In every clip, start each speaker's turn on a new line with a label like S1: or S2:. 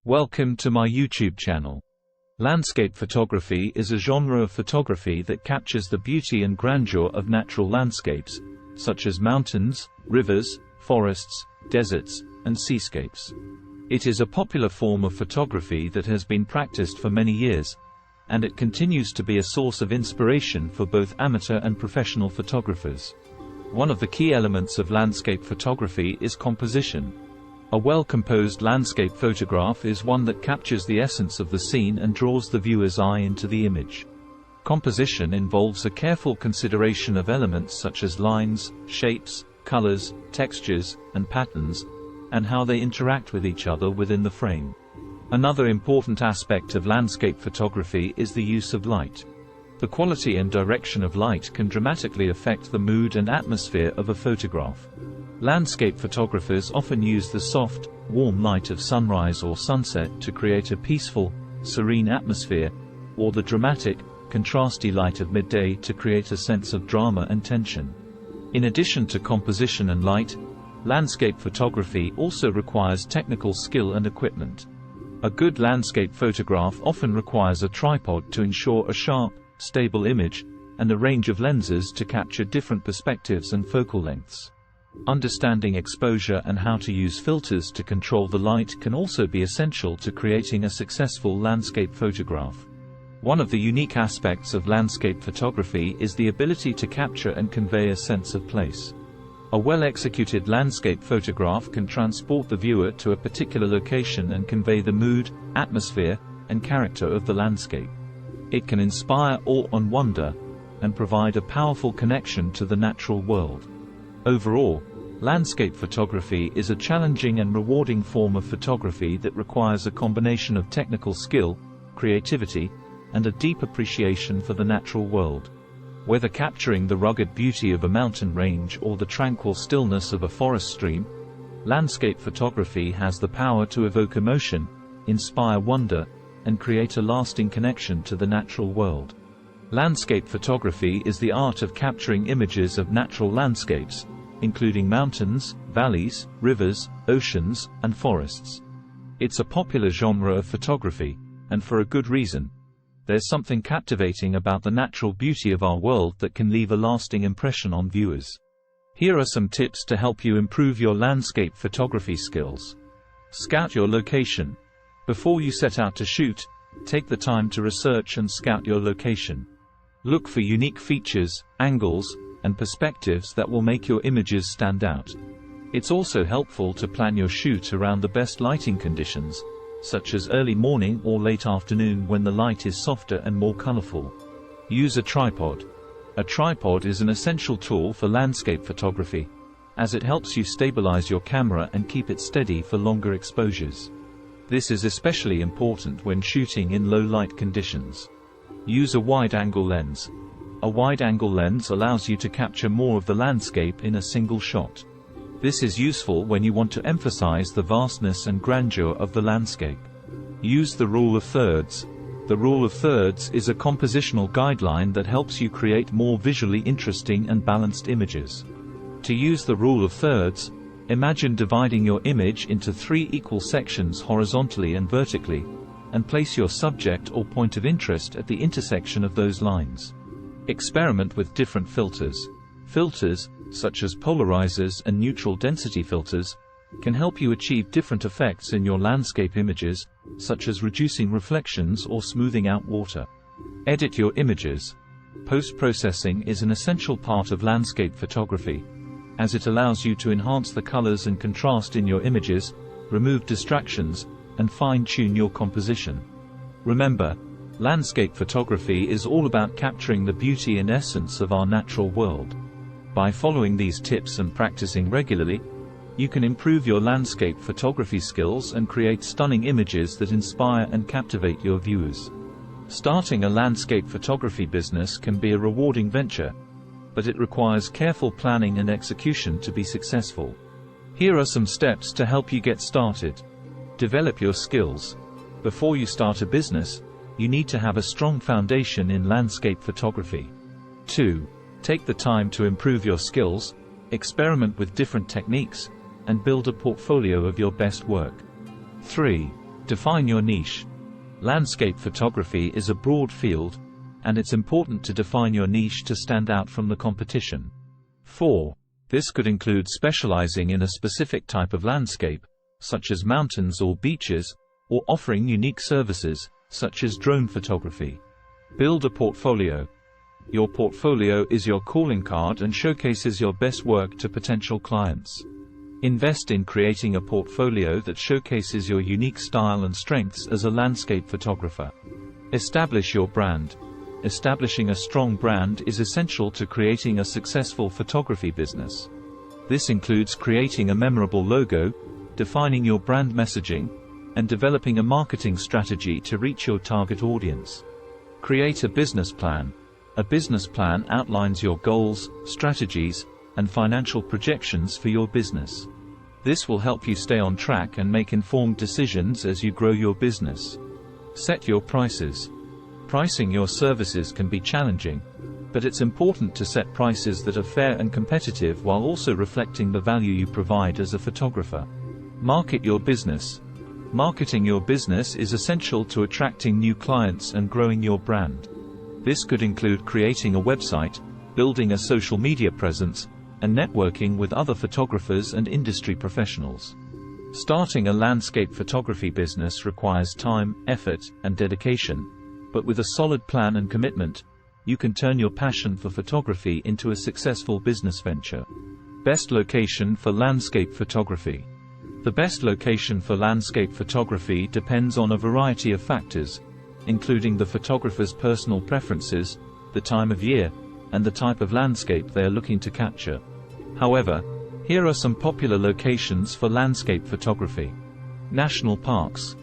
S1: Welcome to my YouTube channel. Landscape photography is a genre of photography that captures the beauty and grandeur of natural landscapes, such as mountains, rivers, forests, deserts, and seascapes. It is a popular form of photography that has been practiced for many years, and it continues to be a source of inspiration for both amateur and professional photographers. One of the key elements of landscape photography is composition. A well-composed landscape photograph is one that captures the essence of the scene and draws the viewer's eye into the image. Composition involves a careful consideration of elements such as lines, shapes, colors, textures, and patterns, and how they interact with each other within the frame. Another important aspect of landscape photography is the use of light. The quality and direction of light can dramatically affect the mood and atmosphere of a photograph. Landscape photographers often use the soft, warm light of sunrise or sunset to create a peaceful, serene atmosphere, or the dramatic, contrasty light of midday to create a sense of drama and tension. In addition to composition and light, landscape photography also requires technical skill and equipment. A good landscape photograph often requires a tripod to ensure a sharp, stable image, and a range of lenses to capture different perspectives and focal lengths. Understanding exposure and how to use filters to control the light can also be essential to creating a successful landscape photograph. One of the unique aspects of landscape photography is the ability to capture and convey a sense of place. A well-executed landscape photograph can transport the viewer to a particular location and convey the mood, atmosphere, and character of the landscape. It can inspire awe and wonder, and provide a powerful connection to the natural world. Overall, landscape photography is a challenging and rewarding form of photography that requires a combination of technical skill, creativity, and a deep appreciation for the natural world. Whether capturing the rugged beauty of a mountain range or the tranquil stillness of a forest stream, landscape photography has the power to evoke emotion, inspire wonder, and create a lasting connection to the natural world. Landscape photography is the art of capturing images of natural landscapes, including mountains, valleys, rivers, oceans, and forests. It's a popular genre of photography, and for a good reason. There's something captivating about the natural beauty of our world that can leave a lasting impression on viewers. Here are some tips to help you improve your landscape photography skills. Scout your location. Before you set out to shoot, take the time to research and scout your location. Look for unique features, angles, and perspectives that will make your images stand out. It's also helpful to plan your shoot around the best lighting conditions, such as early morning or late afternoon when the light is softer and more colorful. Use a tripod. A tripod is an essential tool for landscape photography, as it helps you stabilize your camera and keep it steady for longer exposures. This is especially important when shooting in low light conditions. Use a wide-angle lens. A wide-angle lens allows you to capture more of the landscape in a single shot. This is useful when you want to emphasize the vastness and grandeur of the landscape. Use the rule of thirds. The rule of thirds is a compositional guideline that helps you create more visually interesting and balanced images. To use the rule of thirds, imagine dividing your image into 3 equal sections horizontally and vertically, and place your subject or point of interest at the intersection of those lines. Experiment with different filters. Filters, such as polarizers and neutral density filters, can help you achieve different effects in your landscape images, such as reducing reflections or smoothing out water. Edit your images. Post-processing is an essential part of landscape photography, as it allows you to enhance the colors and contrast in your images, remove distractions, and fine-tune your composition. Remember, landscape photography is all about capturing the beauty and essence of our natural world. By following these tips and practicing regularly, you can improve your landscape photography skills and create stunning images that inspire and captivate your viewers. Starting a landscape photography business can be a rewarding venture, but it requires careful planning and execution to be successful. Here are some steps to help you get started. Develop your skills. Before you start a business, you need to have a strong foundation in landscape photography. 2. Take the time to improve your skills, experiment with different techniques, and build a portfolio of your best work. 3. Define your niche. Landscape photography is a broad field, and it's important to define your niche to stand out from the competition. 4. This could include specializing in a specific type of landscape, such as mountains or beaches, or offering unique services, such as drone photography. Build a portfolio. Your portfolio is your calling card and showcases your best work to potential clients. Invest in creating a portfolio that showcases your unique style and strengths as a landscape photographer. Establish your brand. Establishing a strong brand is essential to creating a successful photography business. This includes creating a memorable logo, defining your brand messaging, and developing a marketing strategy to reach your target audience. Create a business plan. A business plan outlines your goals, strategies, and financial projections for your business. This will help you stay on track and make informed decisions as you grow your business. Set your prices. Pricing your services can be challenging, but it's important to set prices that are fair and competitive while also reflecting the value you provide as a photographer. Market your business. Marketing your business is essential to attracting new clients and growing your brand. This could include creating a website, building a social media presence, and networking with other photographers and industry professionals. Starting a landscape photography business requires time, effort, and dedication, but with a solid plan and commitment, you can turn your passion for photography into a successful business venture. Best location for landscape photography. The best location for landscape photography depends on a variety of factors, including the photographer's personal preferences, the time of year, and the type of landscape they are looking to capture. However, here are some popular locations for landscape photography. National parks.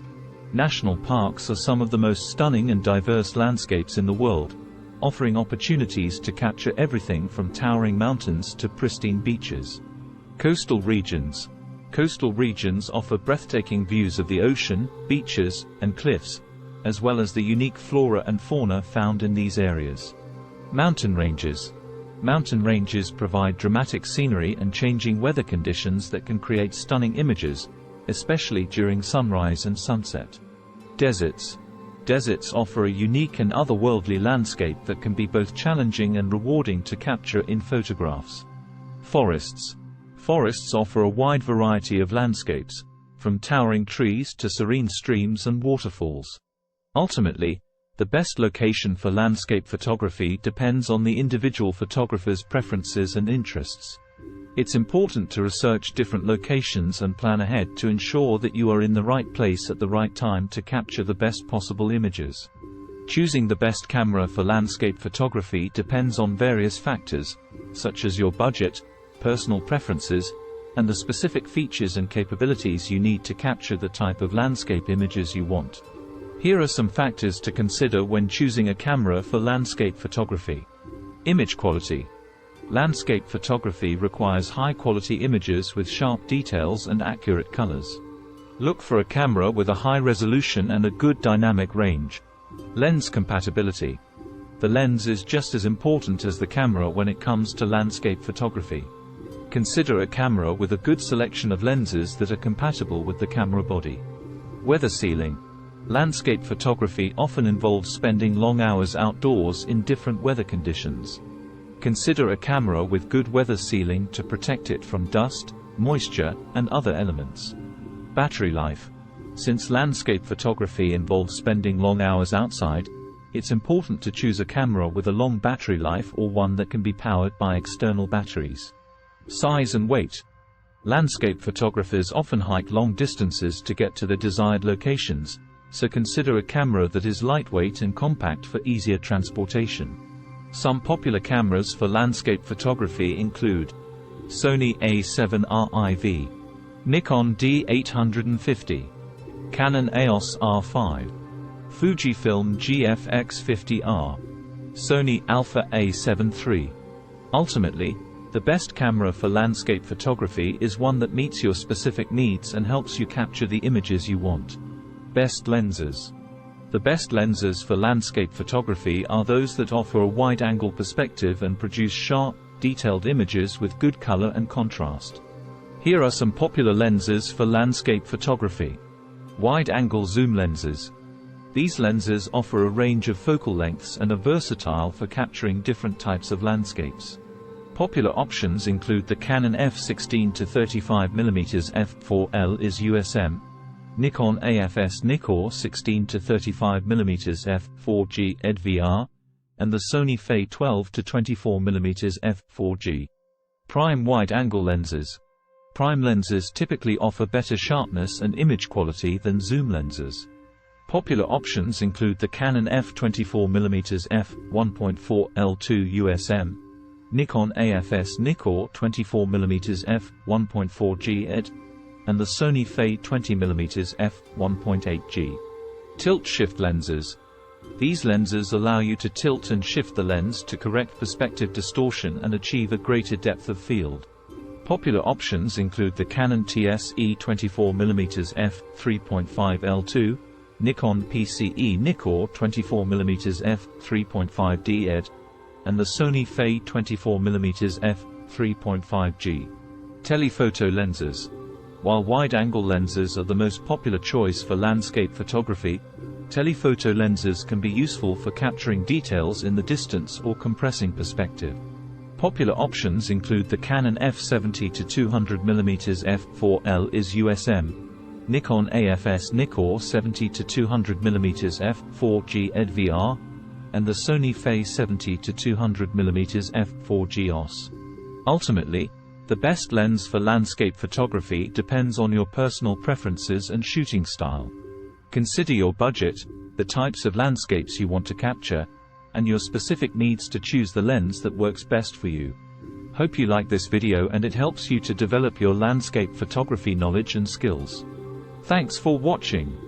S1: National parks are some of the most stunning and diverse landscapes in the world, offering opportunities to capture everything from towering mountains to pristine beaches. Coastal regions. Coastal regions offer breathtaking views of the ocean, beaches, and cliffs, as well as the unique flora and fauna found in these areas. Mountain ranges. Mountain ranges provide dramatic scenery and changing weather conditions that can create stunning images, especially during sunrise and sunset. Deserts. Deserts offer a unique and otherworldly landscape that can be both challenging and rewarding to capture in photographs. Forests. Forests offer a wide variety of landscapes, from towering trees to serene streams and waterfalls. Ultimately, the best location for landscape photography depends on the individual photographer's preferences and interests. It's important to research different locations and plan ahead to ensure that you are in the right place at the right time to capture the best possible images. Choosing the best camera for landscape photography depends on various factors, such as your budget, personal preferences, and the specific features and capabilities you need to capture the type of landscape images you want. Here are some factors to consider when choosing a camera for landscape photography. Image quality. Landscape photography requires high-quality images with sharp details and accurate colors. Look for a camera with a high resolution and a good dynamic range. Lens compatibility. The lens is just as important as the camera when it comes to landscape photography. Consider a camera with a good selection of lenses that are compatible with the camera body. Weather sealing. Landscape photography often involves spending long hours outdoors in different weather conditions. Consider a camera with good weather sealing to protect it from dust, moisture, and other elements. Battery life. Since landscape photography involves spending long hours outside, it's important to choose a camera with a long battery life or one that can be powered by external batteries. Size and weight. Landscape photographers often hike long distances to get to their desired locations, so consider a camera that is lightweight and compact for easier transportation. Some popular cameras for landscape photography include Sony A7R IV, Nikon D850, Canon EOS R5, Fujifilm GFX50R, Sony Alpha A7 III. Ultimately, the best camera for landscape photography is one that meets your specific needs and helps you capture the images you want. Best lenses. The best lenses for landscape photography are those that offer a wide-angle perspective and produce sharp, detailed images with good color and contrast. Here are some popular lenses for landscape photography. Wide-angle zoom lenses. These lenses offer a range of focal lengths and are versatile for capturing different types of landscapes. Popular options include the Canon f16-35mm f4L is USM, Nikon AFS Nikkor 16-35mm f4G EDVR, and the Sony Fei 12-24mm f4G. Prime wide-angle lenses. Prime lenses typically offer better sharpness and image quality than zoom lenses. Popular options include the Canon f24mm f1.4 L2 USM, Nikon AFS Nikkor 24mm f1.4G ED, and the Sony Fei 20mm f1.8G. Tilt-shift lenses. These lenses allow you to tilt and shift the lens to correct perspective distortion and achieve a greater depth of field. Popular options include the Canon TSE 24mm f3.5 L2, Nikon PCE Nikkor 24mm f3.5D ED, and the Sony Fei 24mm f3.5G. Telephoto lenses. While wide-angle lenses are the most popular choice for landscape photography, telephoto lenses can be useful for capturing details in the distance or compressing perspective. Popular options include the Canon f70-200mm f4L is USM, Nikon AFS Nikkor 70-200mm f4G EDVR, and the Sony Fei 70-200mm f4G OS. Ultimately, the best lens for landscape photography depends on your personal preferences and shooting style. Consider your budget, the types of landscapes you want to capture, and your specific needs to choose the lens that works best for you. Hope you like this video and it helps you to develop your landscape photography knowledge and skills. Thanks for watching.